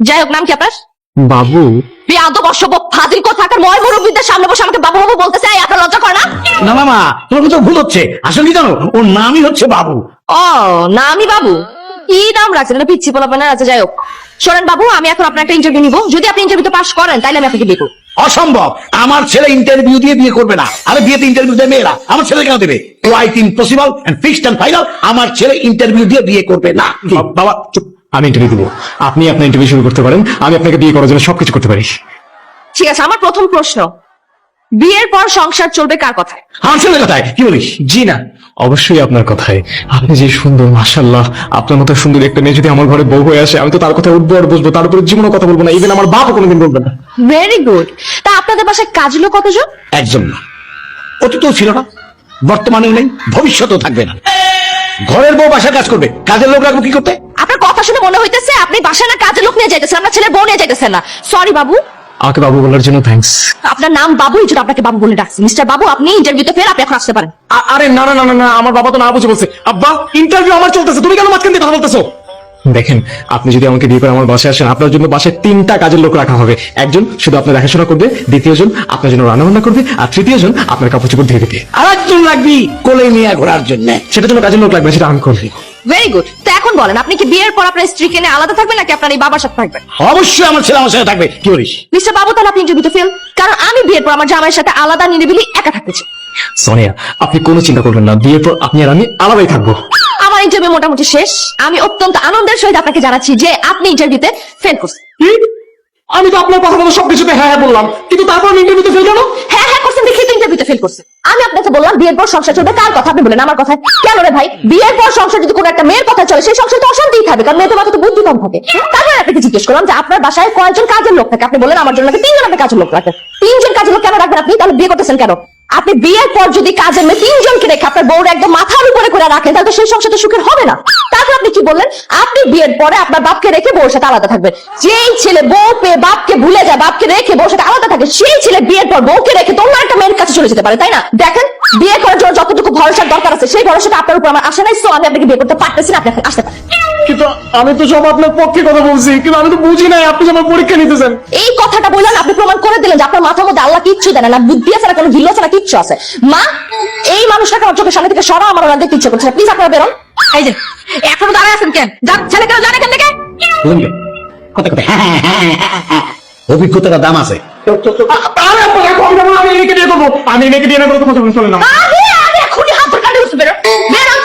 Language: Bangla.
যাই হোক, নাম কি আপনার? বাবু। বেয়াদব অসভ্য ফাজিল কোথাকার ময় মুরব্বিদের সামনে বসে আমাকে বাবু বাবু বলতেছে, এই আপনার লজ্জা করে না? না মামা, তোমার তো ভুল হচ্ছে। আসলে কি জানো, ওর নামই হচ্ছে বাবু। ও, নামই বাবু? কি নাম রাখছেন, এটা পিচ্ছি পোলাপা না? আচ্ছা যাই হোক, শোনেন বাবু, আমি এখন আপনার একটা ইন্টারভিউ নিব। যদি আপনি ইন্টারভিউতে পাস করেন তাহলে আমি আপনাকে বিয়ে করবো। অসম্ভব, আমার ছেলে ইন্টারভিউ দিয়ে বিয়ে করবে না। আরে বিয়েতে ইন্টারভিউ দেয় মেয়েরা, আমার ছেলে কেন দেবে? Quite impossible and fixed and final, আমার ছেলে ইন্টারভিউ দিয়ে বিয়ে করবে না। বাবা চুপ, আমি ইন্টারভিউ দেবো। আপনি আপনার ইন্টারভিউ শুরু করতে পারেন, আমি আপনাকে বিয়ে করার জন্য সবকিছু করতে পারি। ঠিক আছে, আমার প্রথম প্রশ্ন, বিয়ের পর সংসার চলবে কার কথায়? আমার ছেলের কথায় কি বলিস? জি না, অবশ্যই আপনার কথাই। আপনি যে সুন্দর, মাশাআল্লাহ, আপনার মতো সুন্দর একটা মেয়ে যদি আমার ঘরে বউ হয়ে আসে, আমি তো তার কথা উঠবো আর বসবো, তার উপরে জীবনও কথা বলবো না, ইভেন আমার বাপও কোনোদিন বলবে না। Very good. তা আপনাদের বাসায় কাজের লোক কতজন? একজন না, অতীতও ছিল না, বর্তমানেও নেই, ভবিষ্যতেও থাকবে না। ঘরের বউ বাসার কাজ করবে, কাজের লোক রাখবো কি করতে? আপনার কথা শুনে মনে হইতেছে আপনি বাসায় না কাজের লোক নিয়ে যাইতেছেন, আপনার ছেলে বউ নিয়ে যাইতেছেন না। সরি বাবু। আমাকে বাবু বলার জন্য থ্যাঙ্কস। আপনার নাম বাবু, এই জন্য আপনাকে বাবু বলে ডাকছি। মিস্টার বাবু, আপনি ইন্টারভিউতে ফেল, আপনি এখন আসতে পারেন। আরে না না না না না, আমার বাবা তো না বুঝে বলছে। আব্বা, ইন্টারভিউ আমার চলতেছে, তুমি কেন মাঝখান দিয়ে কথা বলতেছো? দেখেন, আপনি যদি আমাকে বিয়ে করে আমার বাসায় আসেন, আপনার জন্য বাসায় 3টা কাজের লোক রাখা হবে। একজন শুধু আপনার দেখাশোনা করবে, দ্বিতীয়জন আপনার জন্য রান্না বান্না করবে, আর তৃতীয়জন আপনার কাপড় চোপড় ধুয়ে দেবে। আর একজন রাখবি কোলে নিয়ে ঘোরার জন্য। সেটার জন্য কাজের লোক লাগবে, সেটা আমি করবি। Very good. তো এখন বলেন, আপনি কি বিয়ের পর আপনার স্ত্রীকে নিয়ে আলাদা থাকবেন নাকি আপনার এই বাবার সাথে থাকবেন? অবশ্যই আমার ছেলে আমার সাথে থাকবে, কি বলিস? মিস্টার বাবু, তাহলে আপনি ইন্টারভিউতে ফেল, কারণ আমি বিয়ের পর আমার জামাইয়ের সাথে আলাদা নিরিবিলি একা থাকতে চাই। সোনিয়া, আপনি কোনো চিন্তা করবেন না, বিয়ের পর আপনি আর আমি আলাদাই থাকবো। আমার ইন্টারভিউ মোটামুটি শেষ। আমি অত্যন্ত আনন্দের সহিত আপনাকে জানাচ্ছি যে আপনি ইন্টারভিউতে ফেল করছেন। কি? আমি তো আপনার কথা মতো সবকিছুতে হ্যাঁ হ্যাঁ বললাম, কিন্তু তারপর আমি ইন্টারভিউতে ফেল কেন? হ্যাঁ হ্যাঁ করছেন দেখি তো ইন্টারভিউতে ফেল করছেন। আমি আপনাকে বললাম বিয়ের পর সংসার চলবে কার কথা, আপনি বলেন আমার কথা। কেন রে ভাই, বিয়ের পর সংসার যদি কোনো একটা মেয়ের কথা চলে, সেই সংসার তো অশান্তিই থাকবে, কারণ মেয়েদের মাথায় তো বুদ্ধি কম থাকে। তারপর আপনাকে জিজ্ঞেস করলাম যে আপনার বাসায় কয়জন কাজের লোক থাকে, আপনি বলেন আমার জন্য নাকি 3জন আপনি কাজের লোক রাখেন। 3জন কাজের লোক কেন রাখবেন আপনি? তাহলে বিয়ে করতেছেন কেন? আপনি বিয়ের পর যদি কাজের মেয়ে 3জনকে রেখে আপনার বউরা একদম মাথার উপরে করে রাখেন, তাহলে তো সেই সংসার তো সুখের হবে না। তারপর আপনি কি বললেন? আপনি বিয়ের পরে আপনার বাপকে রেখে বউর সাথে আলাদা থাকবেন। যেই ছেলে বউ পেয়ে বাপকে ভুলে যায়, বাপকে রেখে বউর সাথে আলাদা থাকে, সেই ছেলে বিয়ের পর বউকে রেখে তো অন্য একটা মেয়ের কাছে চলে যেতে পারে, তাই না? দেখেন, বিয়ে করার জন্য যতটুকু ভরসার দরকার আছে, সেই ভরসাটা আপনার উপর আমার আসে নাই, সো আমি আপনাকে বিয়ে করতে পারতেছি না, আপনি এখন আসতে পারেন। কিন্তু আমি তো সব আপনার পক্ষে কথা বলছি, কিন্তু আমি তো বুঝি নাই আপনি আমার পরীক্ষা নিতেছেন। এই কথাটা বললেন, আপনি প্রমাণ করে দিলেন যে আপনার মাথার মধ্যে আল্লাহ কিচ্ছু দেন না, বুদ্ধি আছে না, কোনো ঝিল্লো আছে না, কিচ্ছু আছে। মা, এই মানুষটাকে আমার চোখের সামনে থেকে সরা, আমার ওনার দেখতে ইচ্ছে করছে, প্লিজ আপনারা বেরোন। এই যে এখনো দাঁড়ায় আছেন কেন? যান, ছেলে কেন জানে এখান থেকে? কথা কথা অভিজ্ঞতার দাম আছে। আরে আপা, রাখো, আমি মেয়েকে বিয়ে করবো, আমি মেয়েকে বিয়ে না করে তোমার চলেন না। আরে আরে এখনই হাত ধরে কাটে উঠছে, বেরোন বেরোন।